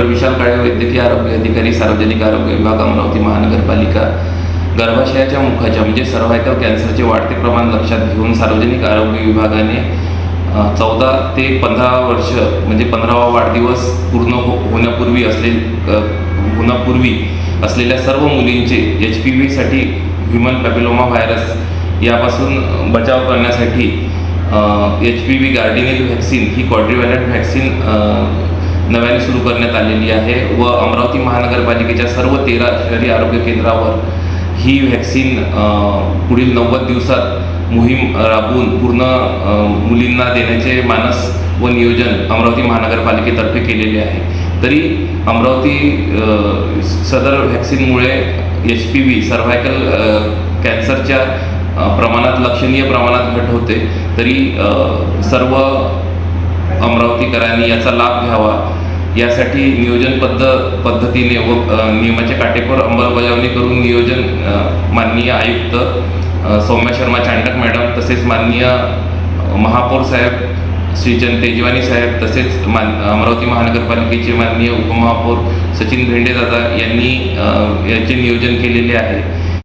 Doctor विशाल काळे, वैद्यकीय आरोग्य अधिकारी, सार्वजनिक आरोग्य विभाग, अमरावती महानगरपालिका, गर्भाशयाच्या मुखाच्या म्हणजे सर्व्हायकल कॅन्सरचे वाढते प्रमाण लक्षात घेऊन सार्वजनिक आरोग्य विभागाने 14 ते 15 वर्ष म्हणजे 15वा वाढदिवस पूर्ण होण्यापूर्वी असलेल्या सर्व मुलींचे HPV-साठी ह्युमन पॅपिलोमा व्हायरस यापासून बचाव करण्यासाठी HPV गार्डिनिल व्हॅक्सिन ही क्वाड्रिव्हॅलंट व्हॅक्सिन नव्याने सुरू करण्यात आलेली आहे व अमरावती महानगरपालिकेच्या सर्व 13 शहरी आरोग्य केंद्रावर ही व्हॅक्सिन पुढील 90 दिवसात मोहीम राबवून पूर्ण मुलींना देण्याचे मानस व नियोजन अमरावती महानगरपालिकेतर्फे केलेले आहे। तरी अमरावती सदर व्हॅक्सिनमुळे HPV सर्व्हायकल कॅन्सरच्या प्रमाणात लक्षणीय प्रमाणात घट होते। तरी सर्व अमरावतीकरांनी याचा लाभ घ्यावा यासाठी नियोजन पद्धतीने व नियमाचे काटेकोर अंमलबजावणी करून नियोजन माननीय आयुक्त सौम्या शर्मा चांडक मॅडम तसेच माननीय महापौर साहेब श्री तेजवानी साहेब तसेच अमरावती महानगरपालिकेचे माननीय उपमहापौर सचिन भेंडे दादा यांनी याचे नियोजन केलेले आहे।